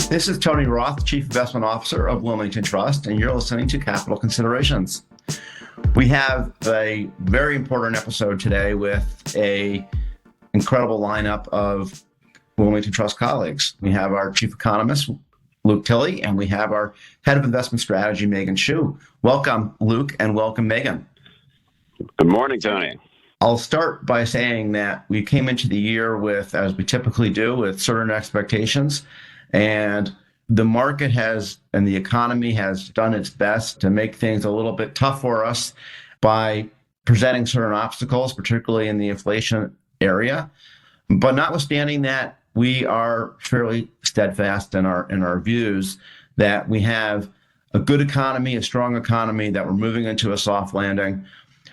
This is Tony Roth, Chief Investment Officer of Wilmington Trust, and you're listening to Capital Considerations. We have a very important episode today with an incredible lineup of Wilmington Trust colleagues. We have our Chief Economist, Luke Tilley, and we have our Head of Investment Strategy, Meghan Shue. Welcome, Luke, and welcome, Meghan. Good morning, Tony. I'll start by saying that we came into the year with, as we typically do, with certain expectations. And the market has, and the economy has done its best to make things a little bit tough for us by presenting certain obstacles, particularly in the inflation area. But notwithstanding that, we are fairly steadfast in our views that we have a good economy, a strong economy, that we're moving into a soft landing.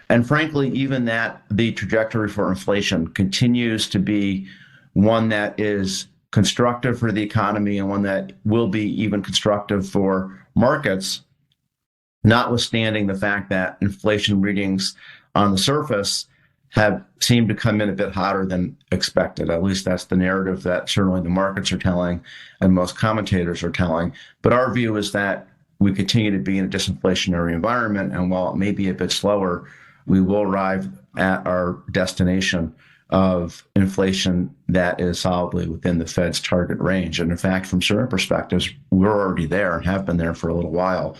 And frankly, even that the trajectory for inflation continues to be one that is constructive for the economy and one that will be even constructive for markets, notwithstanding the fact that inflation readings on the surface have seemed to come in a bit hotter than expected. At least that's the narrative that certainly the markets are telling and most commentators are telling. But our view is that we continue to be in a disinflationary environment, and while it may be a bit slower, we will arrive at our destination of inflation that is solidly within the Fed's target range. And in fact, from certain perspectives, we're already there and have been there for a little while.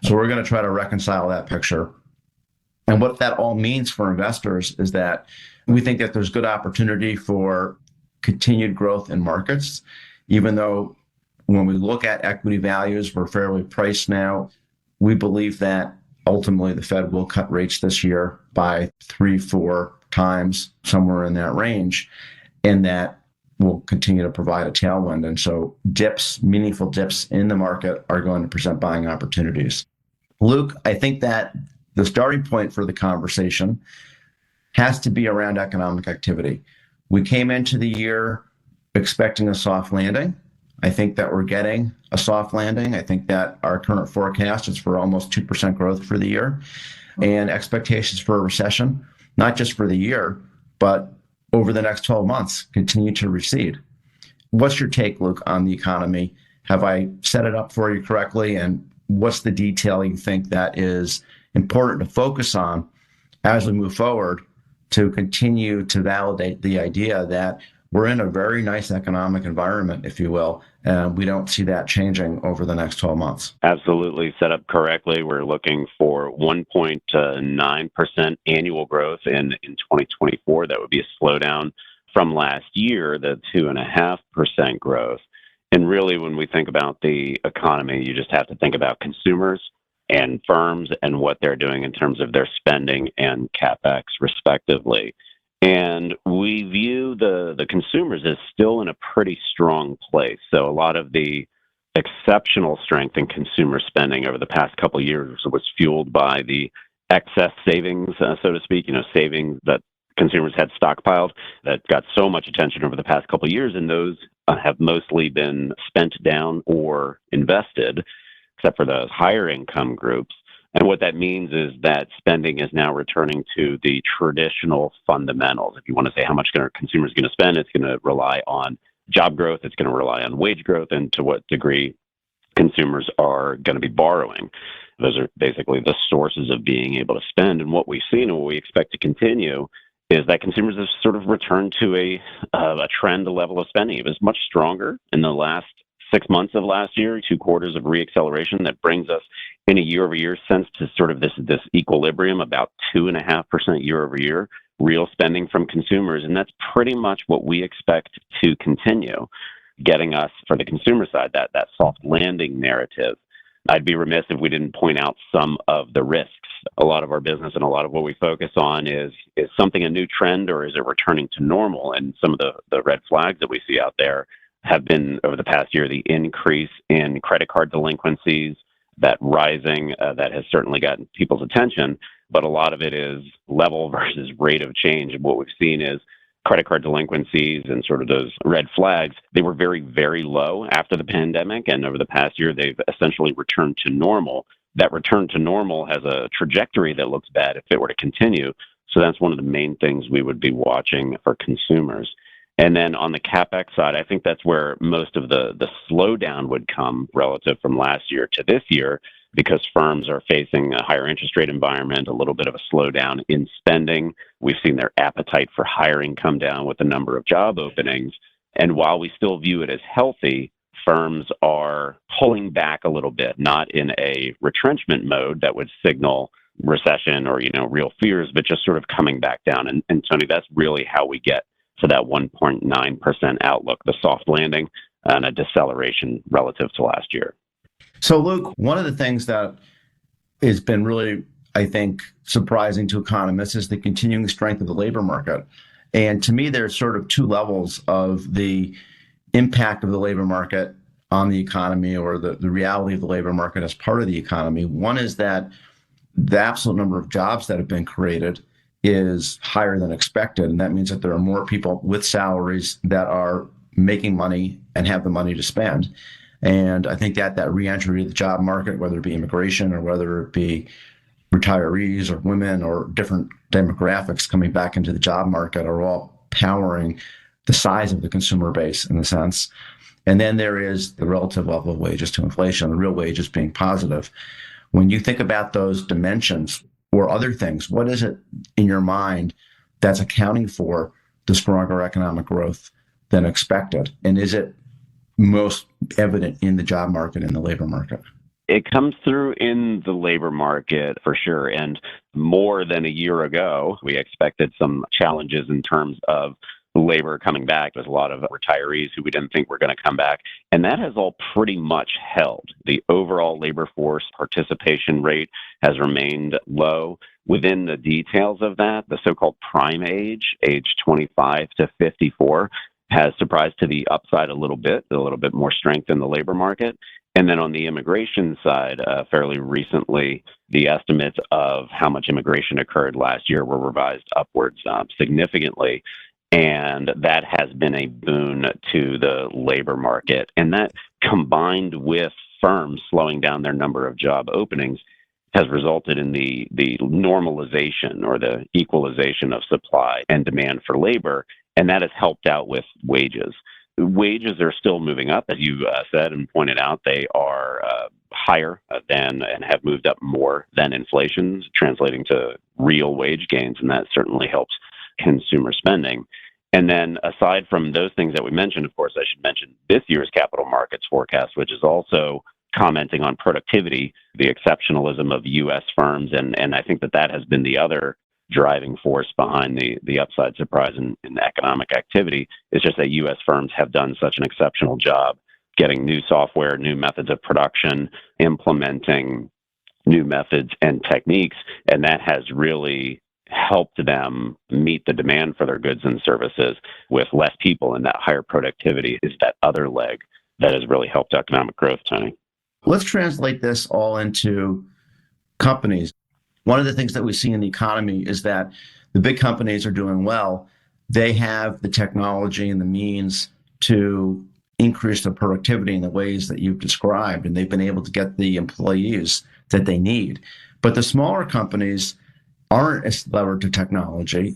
So we're going to try to reconcile that picture. And what that all means for investors is that we think that there's good opportunity for continued growth in markets, even though when we look at equity values, we're fairly priced now. We believe that ultimately the Fed will cut rates this year by 3-4 times, somewhere in that range, and that will continue to provide a tailwind. And so dips, meaningful dips in the market are going to present buying opportunities. Luke, I think that the starting point for the conversation has to be around economic activity. We came into the year expecting a soft landing. I think that we're getting a soft landing. I think that our current forecast is for almost 2% growth for the year, and expectations for a recession, not just for the year, but over the next 12 months, continue to recede. What's your take, Luke, on the economy? Have I set it up for you correctly? And what's the detail you think that is important to focus on as we move forward to continue to validate the idea that we're in a very nice economic environment, if you will, and we don't see that changing over the next 12 months? Absolutely set up correctly. We're looking for 1.9% annual growth in 2024. That would be a slowdown from last year, the 2.5% growth. And really, when we think about the economy, you just have to think about consumers and firms and what they're doing in terms of their spending and CapEx, respectively. And we view the consumers as still in a pretty strong place. So a lot of the exceptional strength in consumer spending over the past couple of years was fueled by the excess savings, so to speak, savings that consumers had stockpiled that got so much attention over the past couple of years. And those have mostly been spent down or invested, except for those higher income groups. And what that means is that spending is now returning to the traditional fundamentals. If you want to say how much are consumers going to spend, it's going to rely on job growth, it's going to rely on wage growth, and to what degree consumers are going to be borrowing. Those are basically the sources of being able to spend. And what we've seen and what we expect to continue is that consumers have sort of returned to a trend, a level of spending. It was much stronger in the last 6 months of last year, 2 quarters of reacceleration that brings us in a year-over-year sense to sort of this equilibrium, about 2.5% year-over-year real spending from consumers. And that's pretty much what we expect to continue, getting us, for the consumer side, that soft landing narrative. I'd be remiss if we didn't point out some of the risks. A lot of our business and a lot of what we focus on is something a new trend, or is it returning to normal? And some of the red flags that we see out there have been, over the past year, the increase in credit card delinquencies, that rising, that has certainly gotten people's attention, but a lot of it is level versus rate of change. And what we've seen is credit card delinquencies and sort of those red flags, they were very, very low after the pandemic. And over the past year, they've essentially returned to normal. That return to normal has a trajectory that looks bad if it were to continue. So that's one of the main things we would be watching for consumers. And then on the CapEx side, I think that's where most of the slowdown would come relative from last year to this year, because firms are facing a higher interest rate environment, a little bit of a slowdown in spending. We've seen their appetite for hiring come down with the number of job openings. And while we still view it as healthy, firms are pulling back a little bit, not in a retrenchment mode that would signal recession or, real fears, but just sort of coming back down. And Tony, that's really how we get to that 1.9% outlook, the soft landing and a deceleration relative to last year. So, Luke, one of the things that has been really, I think, surprising to economists is the continuing strength of the labor market. And to me, there's sort of two levels of the impact of the labor market on the economy, or the reality of the labor market as part of the economy. One is that the absolute number of jobs that have been created is higher than expected. And that means that there are more people with salaries that are making money and have the money to spend. And I think that reentry to the job market, whether it be immigration or whether it be retirees or women or different demographics coming back into the job market, are all powering the size of the consumer base in a sense. And then there is the relative level of wages to inflation, the real wages being positive. When you think about those dimensions or other things, what is it in your mind that's accounting for the stronger economic growth than expected? And is it most evident in the job market and the labor market? It comes through in the labor market for sure. And more than a year ago, we expected some challenges in terms of labor coming back. There's a lot of retirees who we didn't think were going to come back. And that has all pretty much held. The overall labor force participation rate has remained low. Within the details of that, the so-called prime age 25 to 54, has surprised to the upside a little bit more strength in the labor market. And then on the immigration side, fairly recently, the estimates of how much immigration occurred last year were revised upwards significantly. And that has been a boon to the labor market. And that, combined with firms slowing down their number of job openings, has resulted in the normalization or the equalization of supply and demand for labor. And that has helped out with wages. Wages are still moving up, as you said and pointed out. They are higher than and have moved up more than inflation, translating to real wage gains. And that certainly helps consumer spending. And then aside from those things that we mentioned, of course, I should mention this year's capital markets forecast, which is also commenting on productivity, the exceptionalism of U.S. firms. And I think that has been the other driving force behind the upside surprise in economic activity, is just that U.S. firms have done such an exceptional job getting new software, new methods of production, implementing new methods and techniques, and that has really helped them meet the demand for their goods and services with less people, and that higher productivity is that other leg that has really helped economic growth, Tony. Let's translate this all into companies. One of the things that we see in the economy is that the big companies are doing well. They have the technology and the means to increase their productivity in the ways that you've described, and they've been able to get the employees that they need. But the smaller companies aren't as levered to technology.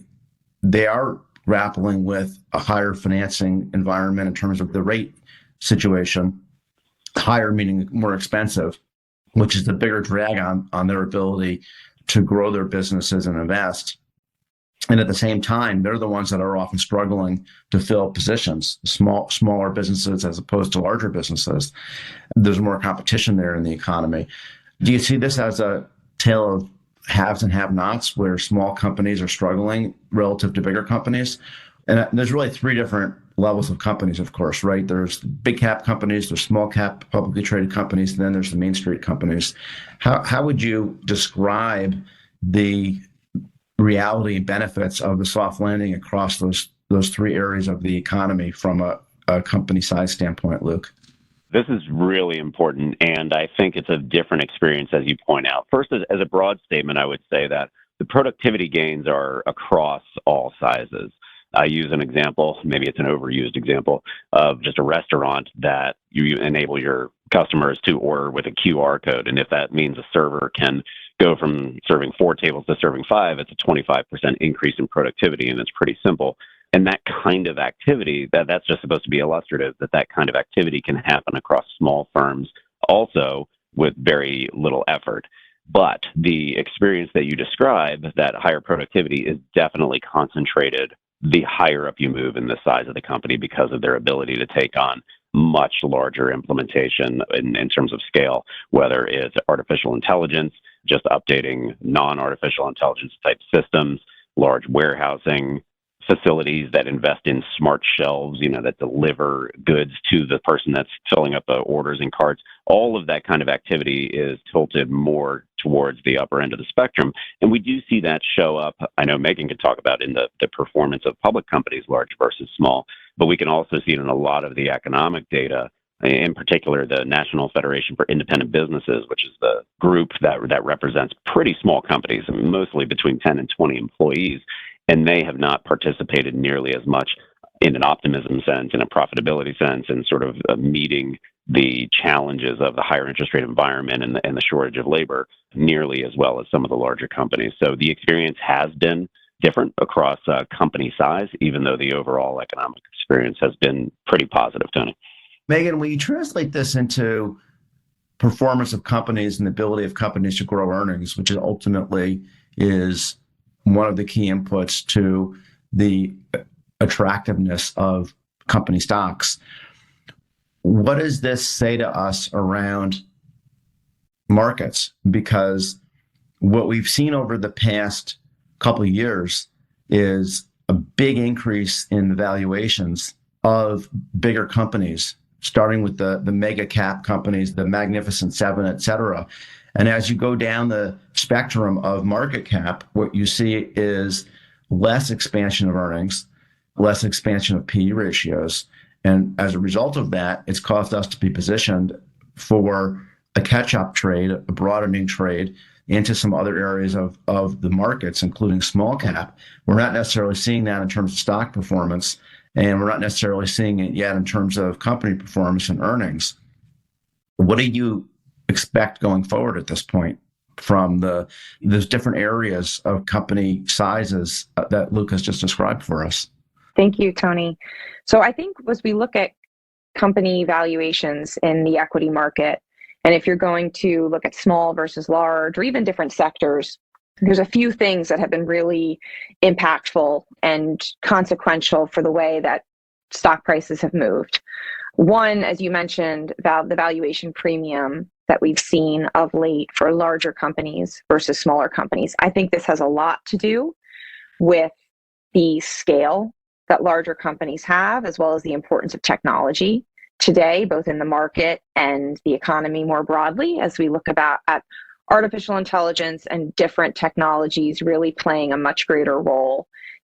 They are grappling with a higher financing environment in terms of the rate situation, higher meaning more expensive, which is the bigger drag on their ability to grow their businesses and invest. And at the same time, they're the ones that are often struggling to fill positions, smaller businesses as opposed to larger businesses. There's more competition there in the economy. Do you see this as a tale of haves and have-nots, where small companies are struggling relative to bigger companies? And there's really three different levels of companies, of course, right? There's big cap companies, there's small cap publicly traded companies, and then there's the Main Street companies. How would you describe the reality and benefits of the soft landing across those three areas of the economy from a company size standpoint, Luke? This is really important, and I think it's a different experience, as you point out. First, as a broad statement, I would say that the productivity gains are across all sizes. I use an example, maybe it's an overused example, of just a restaurant that you enable your customers to order with a QR code. And if that means a server can go from serving 4 tables to serving 5, it's a 25% increase in productivity, and it's pretty simple. And that kind of activity, that's just supposed to be illustrative, that kind of activity can happen across small firms also with very little effort. But the experience that you describe, that higher productivity, is definitely concentrated the higher up you move in the size of the company because of their ability to take on much larger implementation in terms of scale, whether it's artificial intelligence, just updating non-artificial intelligence type systems, large warehousing facilities that invest in smart shelves, that deliver goods to the person that's filling up the orders and carts. All of that kind of activity is tilted more towards the upper end of the spectrum. And we do see that show up. I know Megan could talk about in the performance of public companies, large versus small, but we can also see it in a lot of the economic data, in particular the National Federation for Independent Businesses, which is the group that represents pretty small companies, mostly between 10 and 20 employees. And they have not participated nearly as much in an optimism sense, in a profitability sense, and sort of meeting the challenges of the higher interest rate environment and the shortage of labor nearly as well as some of the larger companies. So the experience has been different across company size, even though the overall economic experience has been pretty positive, Tony. Megan, will you translate this into performance of companies and the ability of companies to grow earnings, which ultimately is one of the key inputs to the attractiveness of company stocks? What does this say to us around markets? Because what we've seen over the past couple of years is a big increase in the valuations of bigger companies, starting with the mega cap companies, the Magnificent Seven, et cetera. And as you go down the spectrum of market cap, what you see is less expansion of earnings, less expansion of PE ratios. And as a result of that, it's caused us to be positioned for a catch-up trade, a broadening trade into some other areas of the markets, including small cap. We're not necessarily seeing that in terms of stock performance, and we're not necessarily seeing it yet in terms of company performance and earnings. What do you expect going forward at this point from those different areas of company sizes that Luke has just described for us? Thank you, Tony. So I think as we look at company valuations in the equity market, and if you're going to look at small versus large or even different sectors, there's a few things that have been really impactful and consequential for the way that stock prices have moved. One, as you mentioned, the valuation premium that we've seen of late for larger companies versus smaller companies. I think this has a lot to do with the scale that larger companies have, as well as the importance of technology today, both in the market and the economy more broadly, as we look at artificial intelligence and different technologies really playing a much greater role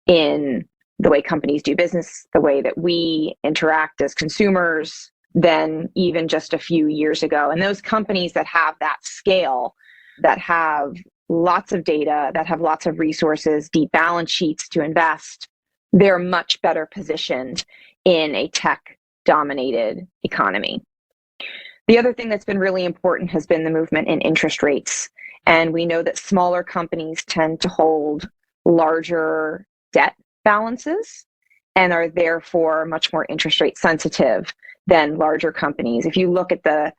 in the way companies do business, the way that we interact as consumers, than even just a few years ago. And those companies that have that scale, that have lots of data, that have lots of resources, deep balance sheets to invest, they're much better positioned in a tech-dominated economy. The other thing that's been really important has been the movement in interest rates. And we know that smaller companies tend to hold larger debt balances and are therefore much more interest rate sensitive than larger companies. If you look at the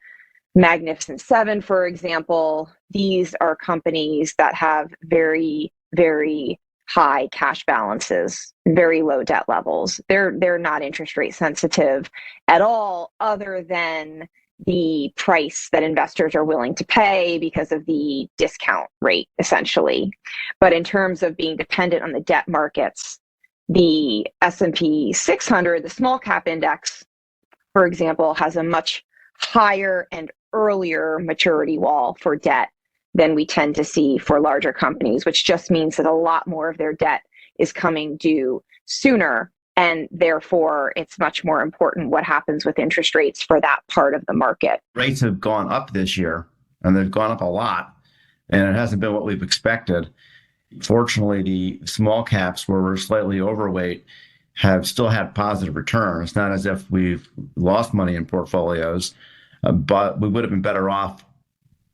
Magnificent Seven, for example, these are companies that have very, very high cash balances, very low debt levels. They're not interest rate sensitive at all, other than the price that investors are willing to pay because of the discount rate, essentially. But in terms of being dependent on the debt markets, the S&P 600, the small cap index, for example, has a much higher and earlier maturity wall for debt than we tend to see for larger companies, which just means that a lot more of their debt is coming due sooner. And therefore, it's much more important what happens with interest rates for that part of the market. Rates have gone up this year, and they've gone up a lot, and it hasn't been what we've expected. Fortunately, the small caps, where we're slightly overweight, have still had positive returns. It's not as if we've lost money in portfolios, but we would have been better off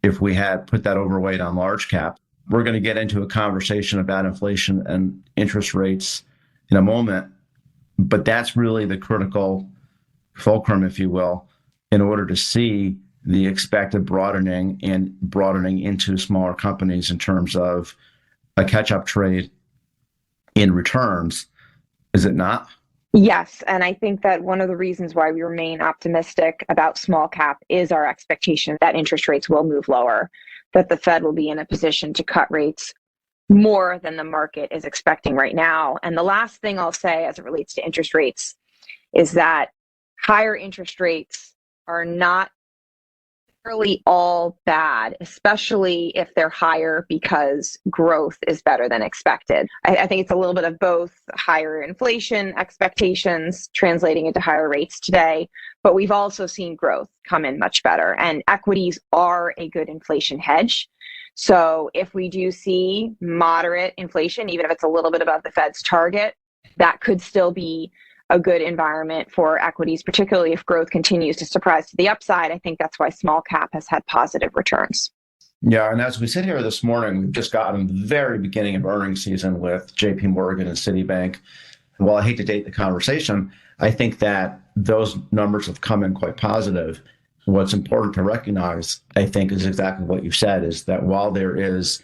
if we had put that overweight on large cap. We're going to get into a conversation about inflation and interest rates in a moment. But that's really the critical fulcrum, if you will, in order to see the expected broadening and broadening into smaller companies in terms of a catch-up trade in returns. Is it not? Yes. And I think that one of the reasons why we remain optimistic about small cap is our expectation that interest rates will move lower, that the Fed will be in a position to cut rates more than the market is expecting right now. And the last thing I'll say as it relates to interest rates is that higher interest rates are not really all bad, especially if they're higher because growth is better than expected. I think it's a little bit of both higher inflation expectations translating into higher rates today, but we've also seen growth come in much better. And equities are a good inflation hedge. So if we do see moderate inflation, even if it's a little bit above the Fed's target, that could still be a good environment for equities, particularly if growth continues to surprise to the upside. I think that's why small cap has had positive returns. Yeah, and as we sit here this morning, we've just gotten the very beginning of earnings season with JP Morgan and Citibank. And while I hate to date the conversation, I think that those numbers have come in quite positive. What's important to recognize, I think, is exactly what you said, is that while there is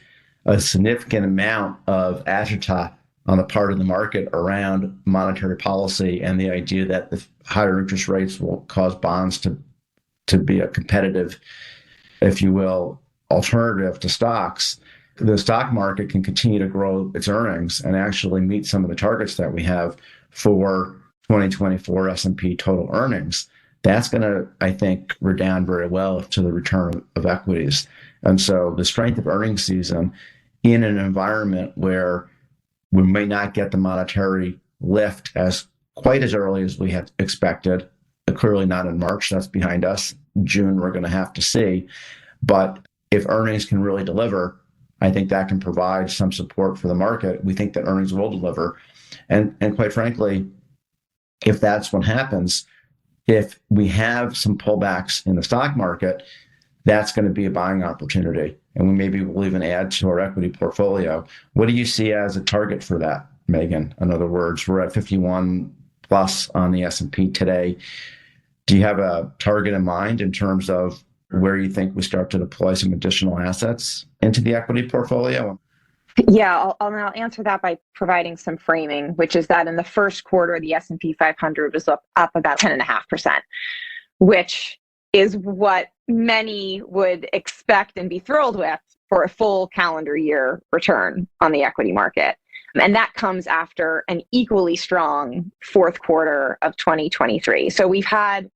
a significant amount of agita on the part of the market around monetary policy and the idea that the higher interest rates will cause bonds to be a competitive, if you will, alternative to stocks, the stock market can continue to grow its earnings and actually meet some of the targets that we have for 2024 S&P total earnings. That's going to, I think, redound very well to the return of equities. And so the strength of earnings season in an environment where we may not get the monetary lift as quite as early as we had expected. Clearly not in March, that's behind us. June, we're going to have to see. But if earnings can really deliver, I think that can provide some support for the market. We think that earnings will deliver. And quite frankly, if that's what happens, if we have some pullbacks in the stock market, that's going to be a buying opportunity. And we maybe will even add to our equity portfolio. What do you see as a target for that, Meghan? In other words, we're at 51 plus on the S&P today. Do you have a target in mind in terms of where you think we start to deploy some additional assets into the equity portfolio? Yeah, I'll answer that by providing some framing, which is that in the first quarter, the S&P 500 was up about 10.5%, which is what many would expect and be thrilled with for a full calendar year return on the equity market. And that comes after an equally strong fourth quarter of 2023. So we've had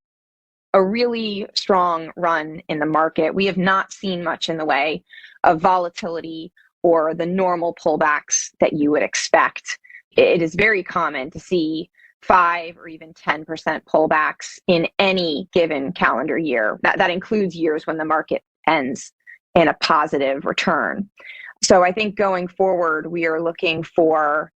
a really strong run in the market. We have not seen much in the way of volatility or the normal pullbacks that you would expect. It is very common to see 5 or even 10% pullbacks in any given calendar year. That includes years when the market ends in a positive return. So I think going forward, we are looking for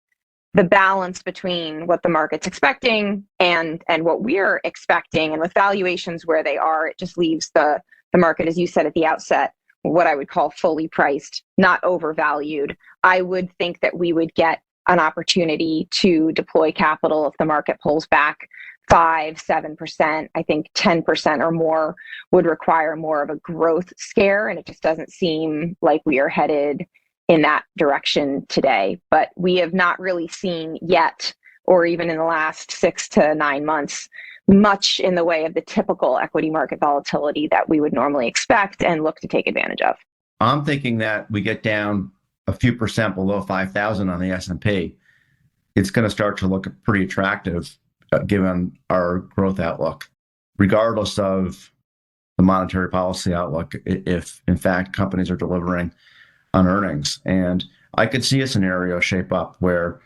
the balance between what the market's expecting and what we're expecting. And with valuations where they are, it just leaves the market, as you said at the outset, what I would call fully priced, not overvalued. I would think that we would get an opportunity to deploy capital if the market pulls back 5, 7%. I think 10% or more would require more of a growth scare, and it just doesn't seem like we are headed in that direction today. But we have not really seen yet, or even in the last 6 to 9 months, much in the way of the typical equity market volatility that we would normally expect and look to take advantage of. I'm thinking that we get down a few percent below 5,000 on the S&P. It's going to start to look pretty attractive given our growth outlook, regardless of the monetary policy outlook, if in fact companies are delivering on earnings. And I could see a scenario shape up where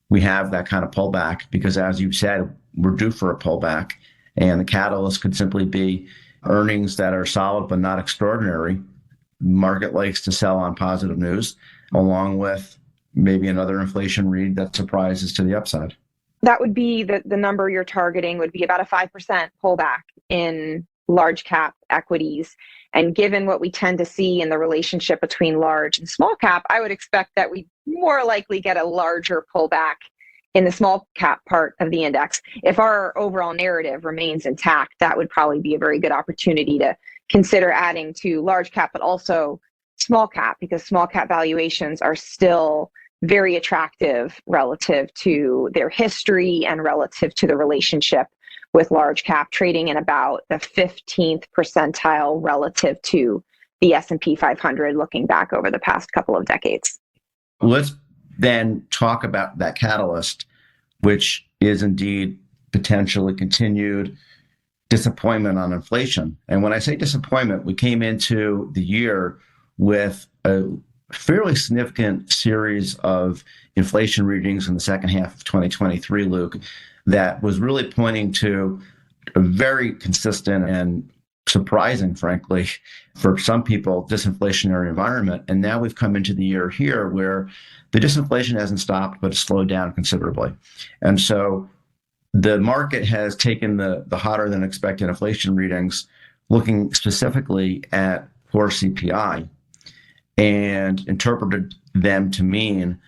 we have that kind of pullback because, as you said, we're due for a pullback. And the catalyst could simply be earnings that are solid but not extraordinary. Market likes to sell on positive news, along with maybe another inflation read that surprises to the upside. That would be the number you're targeting would be about a 5% pullback in large cap equities. And given what we tend to see in the relationship between large and small cap, I would expect that we more likely get a larger pullback in the small cap part of the index. If our overall narrative remains intact, that would probably be a very good opportunity to consider adding to large cap, but also small cap, because small cap valuations are still very attractive relative to their history and relative to the relationship with large cap, trading in about the 15th percentile relative to the S&P 500 looking back over the past couple of decades. Let's then talk about that catalyst, which is indeed potentially continued disappointment on inflation. And when I say disappointment, we came into the year with a fairly significant series of inflation readings in the second half of 2023, Luke, that was really pointing to a very consistent and surprising, frankly, for some people, disinflationary environment. And now we've come into the year here where the disinflation hasn't stopped, but it's slowed down considerably. And so the market has taken the hotter than expected inflation readings, looking specifically at core CPI, and interpreted them to mean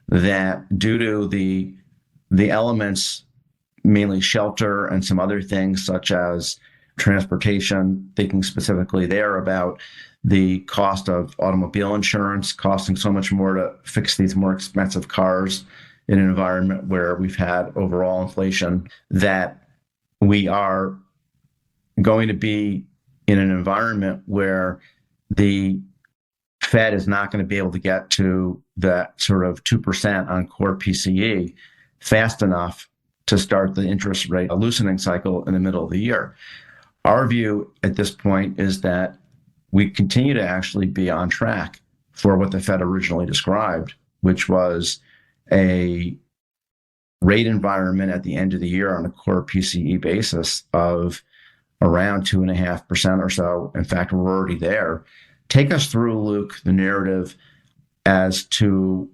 that due to the elements, mainly shelter and some other things such as transportation, thinking specifically there about the cost of automobile insurance costing so much more to fix these more expensive cars in an environment where we've had overall inflation, that we are going to be in an environment where the Fed is not going to be able to get to that sort of 2% on core PCE fast enough to start the interest rate loosening cycle in the middle of the year. Our view at this point is that we continue to actually be on track for what the Fed originally described, which was a rate environment at the end of the year on a core PCE basis of around 2.5% or so. In fact, we're already there. Take us through, Luke, the narrative as to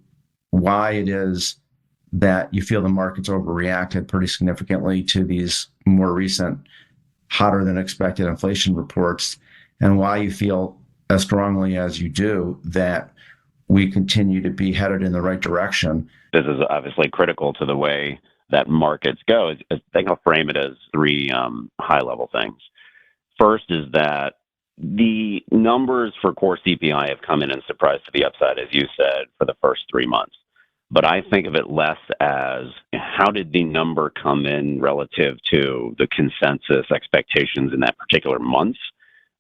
why it is that you feel the market's overreacted pretty significantly to these more recent, hotter than expected inflation reports, and why you feel as strongly as you do that we continue to be headed in the right direction. This is obviously critical to the way that markets go. I think I'll frame it as three high-level things. First is that the numbers for core CPI have come in and surprised to the upside, as you said, for the first 3 months. But I think of it less as how did the number come in relative to the consensus expectations in that particular month,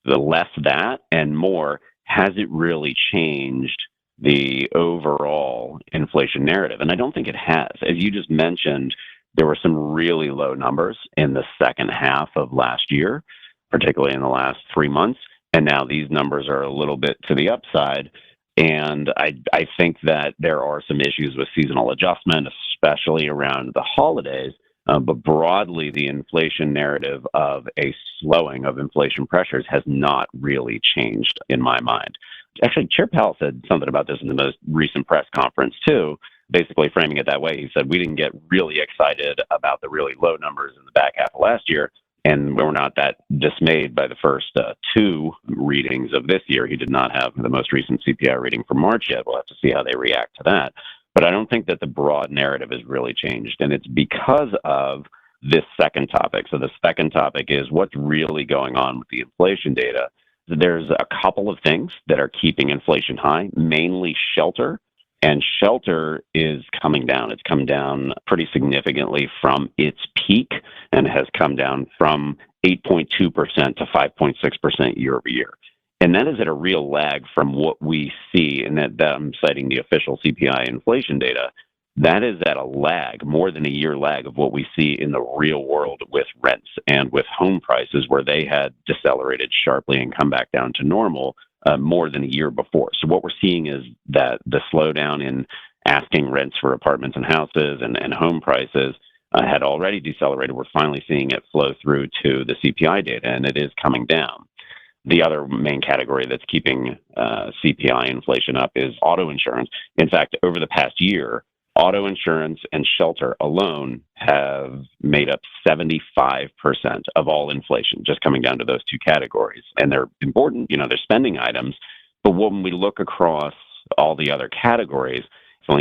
the less that, and more, has it really changed the overall inflation narrative? And I don't think it has. As you just mentioned, there were some really low numbers in the second half of last year, particularly in the last 3 months. And now these numbers are a little bit to the upside. And I think that there are some issues with seasonal adjustment, especially around the holidays. But broadly, the inflation narrative of a slowing of inflation pressures has not really changed in my mind. Actually, Chair Powell said something about this in the most recent press conference, too, basically framing it that way. He said, we didn't get really excited about the really low numbers in the back half of last year, and we're not that dismayed by the first two readings of this year. He did not have the most recent CPI reading for March yet. We'll have to see how they react to that. But I don't think that the broad narrative has really changed, and it's because of this second topic. So the second topic is what's really going on with the inflation data. There's a couple of things that are keeping inflation high, mainly shelter. And shelter is coming down. It's come down pretty significantly from its peak and has come down from 8.2% to 5.6% year over year. And that is at a real lag from what we see, and that I'm citing the official CPI inflation data. That is at a lag, more than a year lag of what we see in the real world with rents and with home prices, where they had decelerated sharply and come back down to normal more than a year before. So what we're seeing is that the slowdown in asking rents for apartments and houses and home prices had already decelerated. We're finally seeing it flow through to the CPI data, and it is coming down. The other main category that's keeping CPI inflation up is auto insurance. In fact, over the past year, auto insurance and shelter alone have made up 75% of all inflation, just coming down to those two categories. And they're important, they're spending items. But when we look across all the other categories,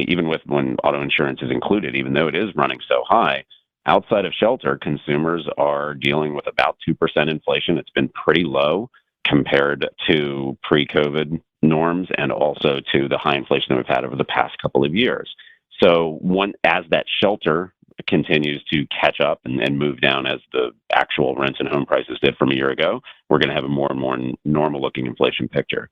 even with when auto insurance is included, even though it is running so high, outside of shelter, consumers are dealing with about 2% inflation. It's been pretty low compared to pre-COVID norms and also to the high inflation that we've had over the past couple of years. So as that shelter continues to catch up and move down as the actual rents and home prices did from a year ago, we're going to have a more and more normal looking inflation picture.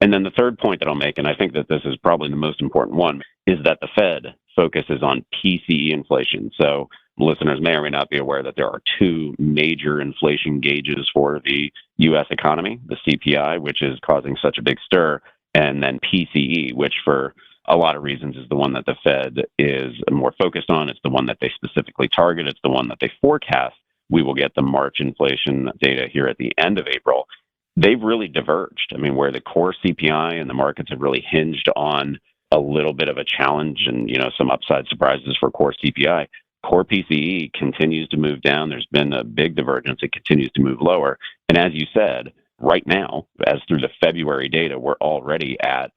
And then the third point that I'll make, and I think that this is probably the most important one, is that the Fed focuses on PCE inflation. So listeners may or may not be aware that there are two major inflation gauges for the U.S. economy, the CPI, which is causing such a big stir, and then PCE, which for a lot of reasons is the one that the Fed is more focused on. It's the one that they specifically target. It's the one that they forecast. We will get the March inflation data here at the end of April. They've really diverged. I mean, where the core CPI and the markets have really hinged on a little bit of a challenge and, some upside surprises for core CPI, core PCE continues to move down. There's been a big divergence. It continues to move lower. And as you said, right now, as through the February data, we're already at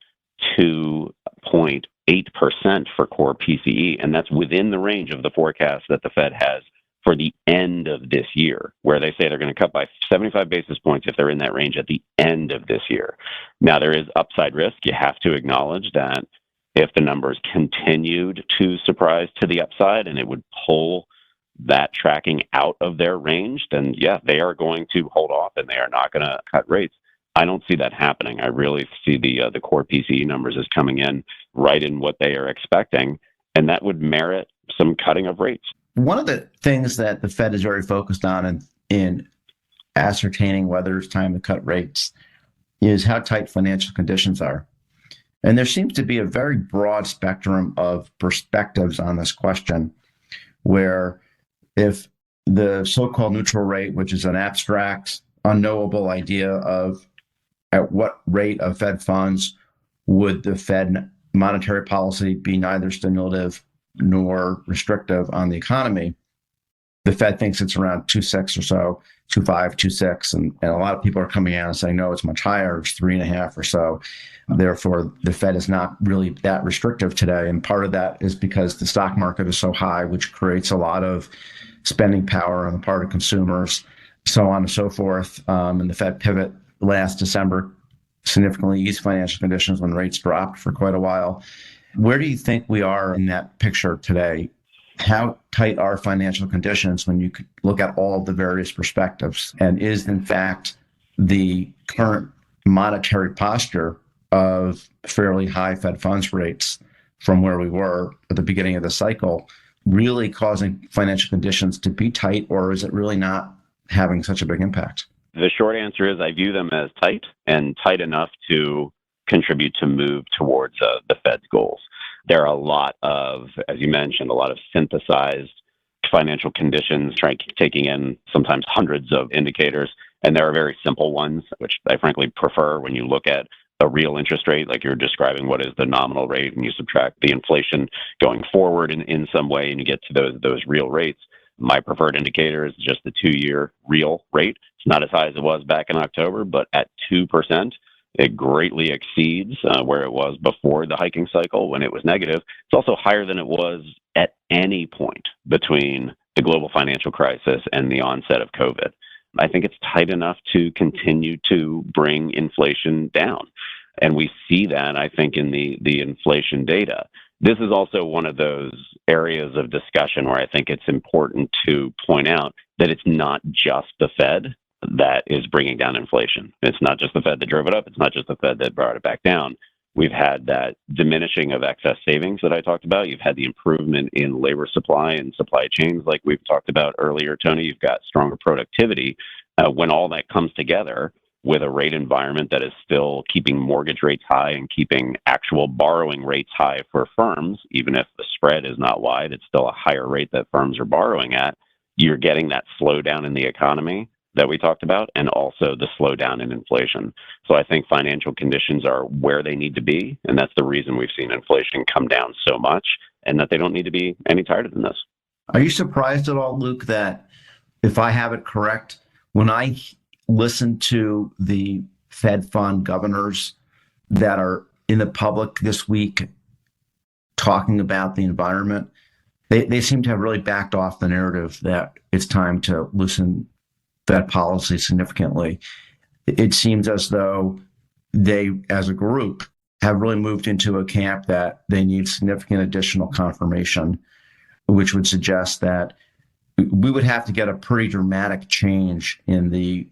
2.8% for core PCE, and that's within the range of the forecast that the Fed has for the end of this year, where they say they're going to cut by 75 basis points if they're in that range at the end of this year. Now, there is upside risk. You have to acknowledge that if the numbers continued to surprise to the upside and it would pull that tracking out of their range, then yeah, they are going to hold off and they are not going to cut rates. I don't see that happening. I really see the core PCE numbers as coming in right in what they are expecting, and that would merit some cutting of rates. One of the things that the Fed is very focused on in ascertaining whether it's time to cut rates is how tight financial conditions are. And there seems to be a very broad spectrum of perspectives on this question, where if the so-called neutral rate, which is an abstract, unknowable idea of at what rate of Fed funds would the Fed monetary policy be neither stimulative nor restrictive on the economy, the Fed thinks it's around 2.6 or so, 2.5, 2.6, and a lot of people are coming out and saying, no, it's much higher, it's 3.5 or so. Therefore, the Fed is not really that restrictive today. And part of that is because the stock market is so high, which creates a lot of spending power on the part of consumers, so on and so forth. And the Fed pivot last December significantly eased financial conditions when rates dropped for quite a while. Where do you think we are in that picture today? How tight are financial conditions when you look at all of the various perspectives? And is, in fact, the current monetary posture of fairly high Fed funds rates from where we were at the beginning of the cycle really causing financial conditions to be tight, or is it really not having such a big impact? The short answer is I view them as tight and tight enough to contribute to move towards the Fed's goals. There are a lot of, as you mentioned, a lot of synthesized financial conditions, taking in sometimes hundreds of indicators. And there are very simple ones, which I frankly prefer when you look at a real interest rate, like you're describing what is the nominal rate, and you subtract the inflation going forward in some way, and you get to those real rates. My preferred indicator is just the 2-year real rate. It's not as high as it was back in October, but at 2%, it greatly exceeds where it was before the hiking cycle when it was negative. It's also higher than it was at any point between the global financial crisis and the onset of COVID. I think it's tight enough to continue to bring inflation down. And we see that, I think, in the inflation data. This is also one of those areas of discussion where I think it's important to point out that it's not just the Fed that is bringing down inflation. It's not just the Fed that drove it up. It's not just the Fed that brought it back down. We've had that diminishing of excess savings that I talked about. You've had the improvement in labor supply and supply chains like we've talked about earlier, Tony. You've got stronger productivity. When all that comes together with a rate environment that is still keeping mortgage rates high and keeping actual borrowing rates high for firms, even if the spread is not wide, it's still a higher rate that firms are borrowing at, you're getting that slowdown in the economy that we talked about, and also the slowdown in inflation. So I think financial conditions are where they need to be, and that's the reason we've seen inflation come down so much, and that they don't need to be any tighter than this. Are you surprised at all, Luke, that if I have it correct, when I listen to the Fed fund governors that are in the public this week talking about the environment, they seem to have really backed off the narrative that it's time to loosen Fed policy significantly. It seems as though they, as a group, have really moved into a camp that they need significant additional confirmation, which would suggest that we would have to get a pretty dramatic change in the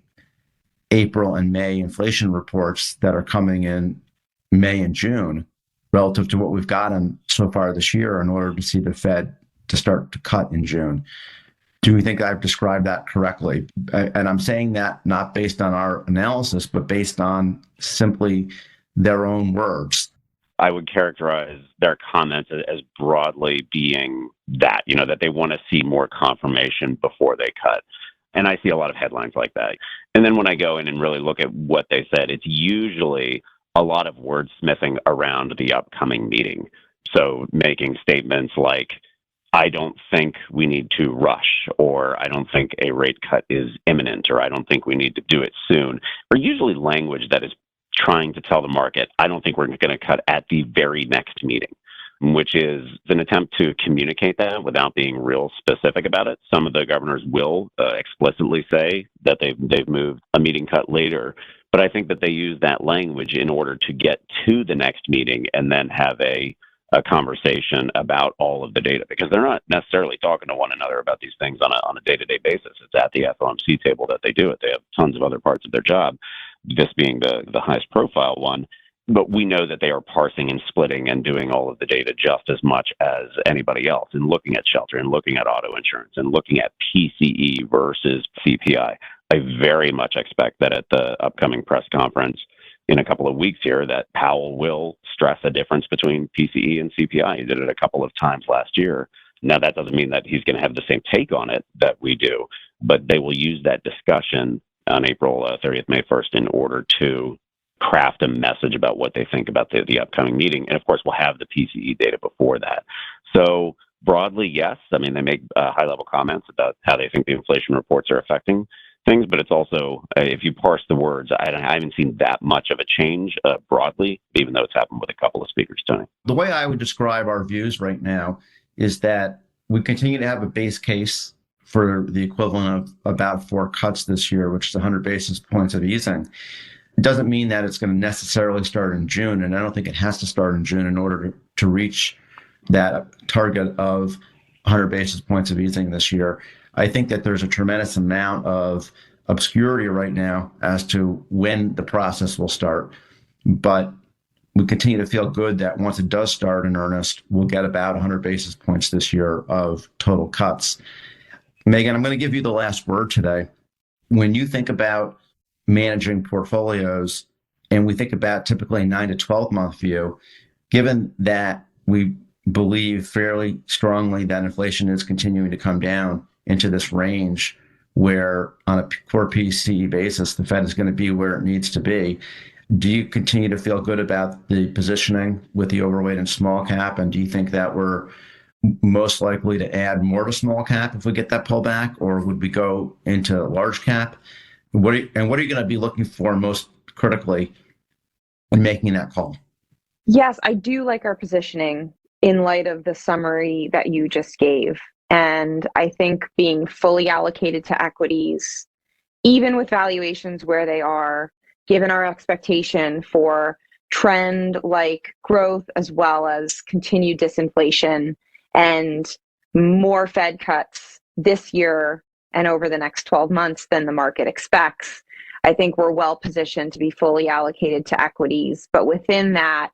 April and May inflation reports that are coming in May and June relative to what we've gotten so far this year in order to see the Fed to start to cut in June. Do you think I've described that correctly? And I'm saying that not based on our analysis, but based on simply their own words. I would characterize their comments as broadly being that, that they want to see more confirmation before they cut. And I see a lot of headlines like that. And then when I go in and really look at what they said, it's usually a lot of wordsmithing around the upcoming meeting. So making statements like, I don't think we need to rush, or I don't think a rate cut is imminent, or I don't think we need to do it soon, or usually language that is trying to tell the market, I don't think we're going to cut at the very next meeting, which is an attempt to communicate that without being real specific about it. Some of the governors will explicitly say that they've moved a meeting cut later, but I think that they use that language in order to get to the next meeting and then have a conversation about all of the data, because they're not necessarily talking to one another about these things on a day-to-day basis. It's at the FOMC table that they do it. They have tons of other parts of their job, this being the highest profile one. But we know that they are parsing and splitting and doing all of the data just as much as anybody else, and looking at shelter and looking at auto insurance and looking at PCE versus CPI. I very much expect that at the upcoming press conference in a couple of weeks here, that Powell will stress a difference between PCE and CPI. He did it a couple of times last year. Now, that doesn't mean that he's going to have the same take on it that we do, but they will use that discussion on April 30th, May 1st in order to craft a message about what they think about the upcoming meeting. And of course, we'll have the PCE data before that. So broadly, yes. I mean, they make high-level comments about how they think the inflation reports are affecting things, but it's also, if you parse the words, I haven't seen that much of a change broadly, even though it's happened with a couple of speakers, Tony. The way I would describe our views right now is that we continue to have a base case for the equivalent of about 4 cuts this year, which is 100 basis points of easing. It doesn't mean that it's going to necessarily start in June, and I don't think it has to start in June in order to reach that target of 100 basis points of easing this year. I think that there's a tremendous amount of obscurity right now as to when the process will start, but we continue to feel good that once it does start in earnest, we'll get about 100 basis points this year of total cuts. Meghan, I'm going to give you the last word today. When you think about managing portfolios, and we think about typically a 9 to 12 month view, given that we believe fairly strongly that inflation is continuing to come down into this range where on a core PCE basis, the Fed is going to be where it needs to be. Do you continue to feel good about the positioning with the overweight and small cap? And do you think that we're most likely to add more to small cap if we get that pullback, or would we go into large cap? What are you going to be looking for most critically in making that call? Yes, I do like our positioning in light of the summary that you just gave. And I think being fully allocated to equities, even with valuations where they are, given our expectation for trend-like growth as well as continued disinflation and more Fed cuts this year and over the next 12 months than the market expects, I think we're well positioned to be fully allocated to equities. But within that,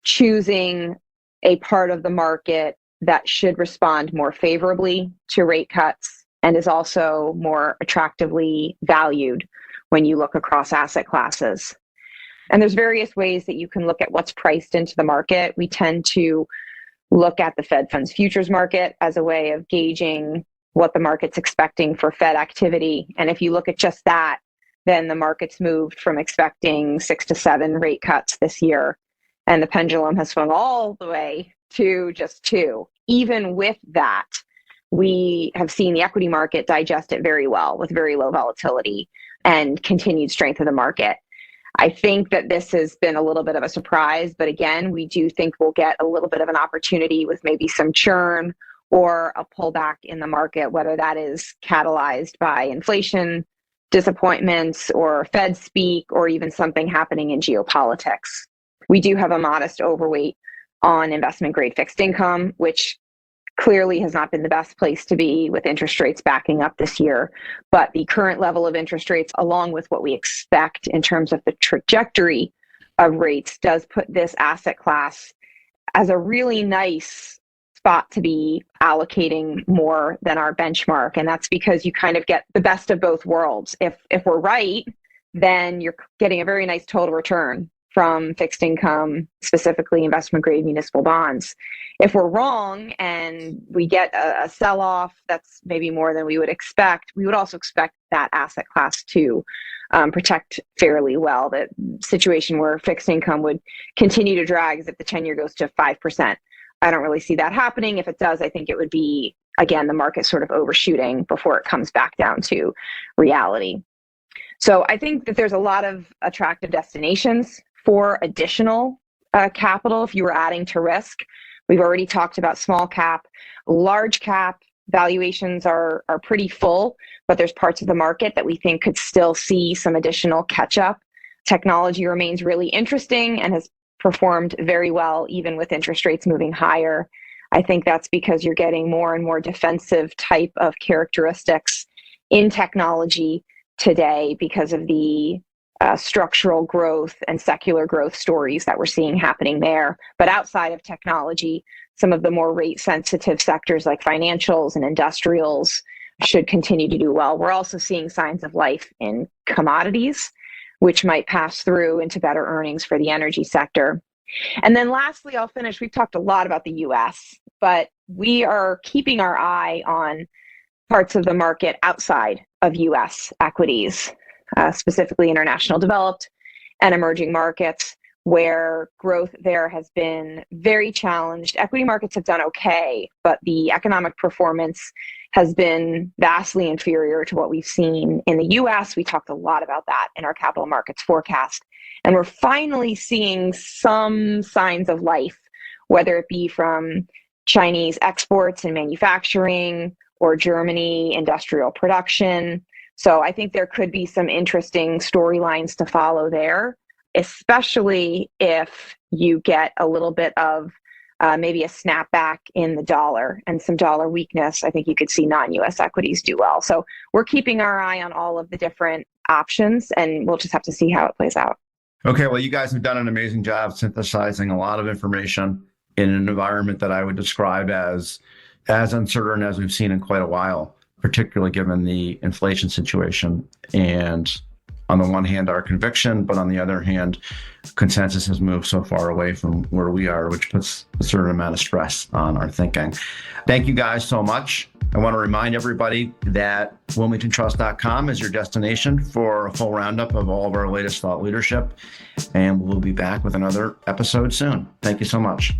choosing a part of the market that should respond more favorably to rate cuts and is also more attractively valued when you look across asset classes. And there's various ways that you can look at what's priced into the market. We tend to look at the Fed funds futures market as a way of gauging what the market's expecting for Fed activity. And if you look at just that, then the market's moved from expecting 6 to 7 rate cuts this year, and the pendulum has swung all the way to just 2. Even with that, we have seen the equity market digest it very well with very low volatility and continued strength of the market. I think that this has been a little bit of a surprise, but again, we do think we'll get a little bit of an opportunity with maybe some churn or a pullback in the market, whether that is catalyzed by inflation disappointments or Fed speak or even something happening in geopolitics. We do have a modest overweight on investment grade fixed income, which clearly has not been the best place to be with interest rates backing up this year. But the current level of interest rates, along with what we expect in terms of the trajectory of rates, does put this asset class as a really nice spot to be allocating more than our benchmark. And that's because you kind of get the best of both worlds. If we're right, then you're getting a very nice total return from fixed income, specifically investment grade municipal bonds. If we're wrong and we get a sell-off that's maybe more than we would expect, we would also expect that asset class to protect fairly well. The situation where fixed income would continue to drag is if the 10-year goes to 5%. I don't really see that happening. If it does, I think it would be, again, the market sort of overshooting before it comes back down to reality. So I think that there's a lot of attractive destinations for additional capital if you were adding to risk. We've already talked about small cap. Large cap valuations are pretty full, but there's parts of the market that we think could still see some additional catch up. Technology remains really interesting and has performed very well even with interest rates moving higher. I think that's because you're getting more and more defensive type of characteristics in technology today because of the structural growth and secular growth stories that we're seeing happening there. But outside of technology, some of the more rate sensitive sectors like financials and industrials should continue to do well. We're also seeing signs of life in commodities, which might pass through into better earnings for the energy sector. And then lastly, I'll finish. We've talked a lot about the US, but we are keeping our eye on parts of the market outside of US equities. Specifically international developed and emerging markets, where growth there has been very challenged. Equity markets have done okay, but the economic performance has been vastly inferior to what we've seen in the US. We talked a lot about that in our capital markets forecast. And we're finally seeing some signs of life, whether it be from Chinese exports and manufacturing or Germany industrial production. So I think there could be some interesting storylines to follow there, especially if you get a little bit of maybe a snapback in the dollar and some dollar weakness. I think you could see non-US equities do well. So we're keeping our eye on all of the different options, and we'll just have to see how it plays out. Okay, well, you guys have done an amazing job synthesizing a lot of information in an environment that I would describe as uncertain as we've seen in quite a while, particularly given the inflation situation. And on the one hand, our conviction, but on the other hand, consensus has moved so far away from where we are, which puts a certain amount of stress on our thinking. Thank you guys so much. I want to remind everybody that WilmingtonTrust.com is your destination for a full roundup of all of our latest thought leadership. And we'll be back with another episode soon. Thank you so much.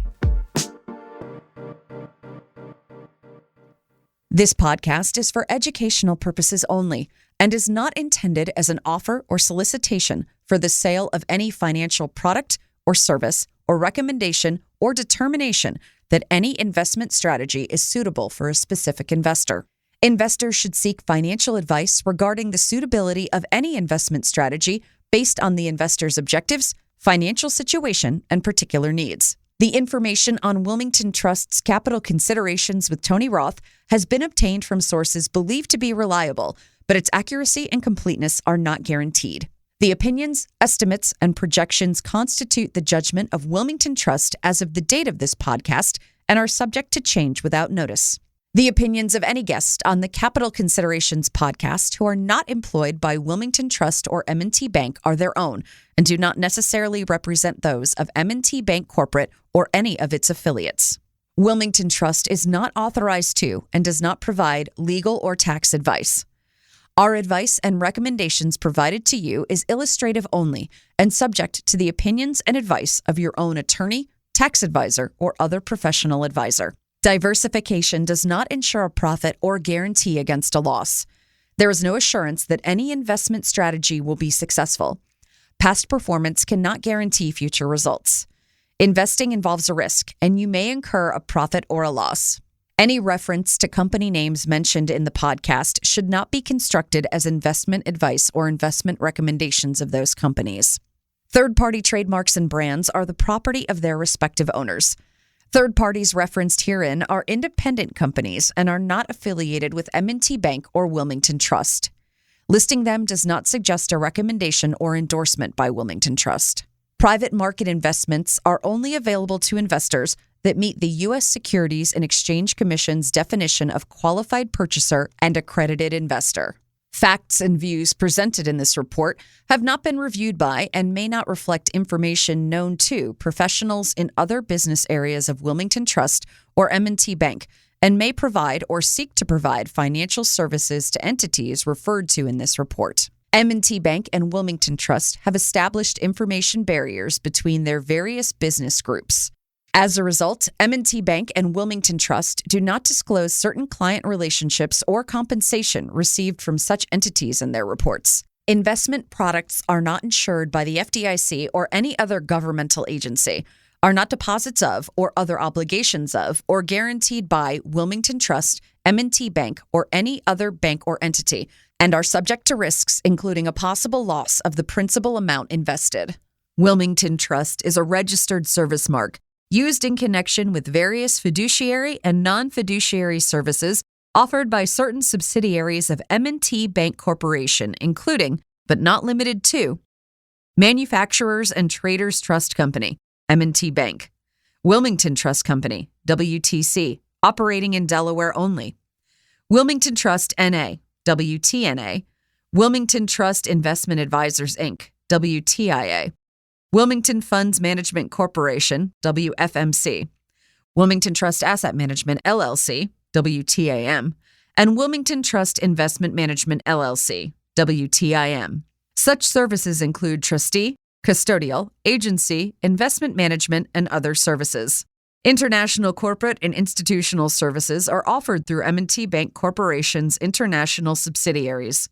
This podcast is for educational purposes only and is not intended as an offer or solicitation for the sale of any financial product or service or recommendation or determination that any investment strategy is suitable for a specific investor. Investors should seek financial advice regarding the suitability of any investment strategy based on the investor's objectives, financial situation, and particular needs. The information on Wilmington Trust's capital considerations with Tony Roth has been obtained from sources believed to be reliable, but its accuracy and completeness are not guaranteed. The opinions, estimates, and projections constitute the judgment of Wilmington Trust as of the date of this podcast and are subject to change without notice. The opinions of any guest on the Capital Considerations podcast who are not employed by Wilmington Trust or M&T Bank are their own and do not necessarily represent those of M&T Bank Corporate or any of its affiliates. Wilmington Trust is not authorized to and does not provide legal or tax advice. Our advice and recommendations provided to you is illustrative only and subject to the opinions and advice of your own attorney, tax advisor, or other professional advisor. Diversification does not ensure a profit or guarantee against a loss. There is no assurance that any investment strategy will be successful. Past performance cannot guarantee future results. Investing involves a risk, and you may incur a profit or a loss. Any reference to company names mentioned in the podcast should not be construed as investment advice or investment recommendations of those companies. Third-party trademarks and brands are the property of their respective owners. Third parties referenced herein are independent companies and are not affiliated with M&T Bank or Wilmington Trust. Listing them does not suggest a recommendation or endorsement by Wilmington Trust. Private market investments are only available to investors that meet the U.S. Securities and Exchange Commission's definition of qualified purchaser and accredited investor. Facts and views presented in this report have not been reviewed by and may not reflect information known to professionals in other business areas of Wilmington Trust or M&T Bank, and may provide or seek to provide financial services to entities referred to in this report. M&T Bank and Wilmington Trust have established information barriers between their various business groups. As a result, M&T Bank and Wilmington Trust do not disclose certain client relationships or compensation received from such entities in their reports. Investment products are not insured by the FDIC or any other governmental agency, are not deposits of or other obligations of or guaranteed by Wilmington Trust, M&T Bank, or any other bank or entity, and are subject to risks including a possible loss of the principal amount invested. Wilmington Trust is a registered service mark used in connection with various fiduciary and non-fiduciary services offered by certain subsidiaries of M&T Bank Corporation, including, but not limited to, Manufacturers and Traders Trust Company, M&T Bank, Wilmington Trust Company, WTC, operating in Delaware only, Wilmington Trust N.A., WTNA, Wilmington Trust Investment Advisors, Inc., WTIA, Wilmington Funds Management Corporation, WFMC, Wilmington Trust Asset Management, LLC, WTAM, and Wilmington Trust Investment Management, LLC, WTIM. Such services include trustee, custodial, agency, investment management, and other services. International corporate and institutional services are offered through M&T Bank Corporation's international subsidiaries.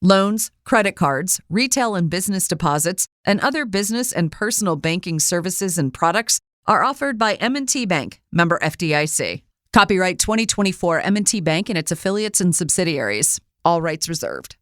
Loans, credit cards, retail and business deposits, and other business and personal banking services and products are offered by M&T Bank, member FDIC. Copyright 2024 M&T Bank and its affiliates and subsidiaries. All rights reserved.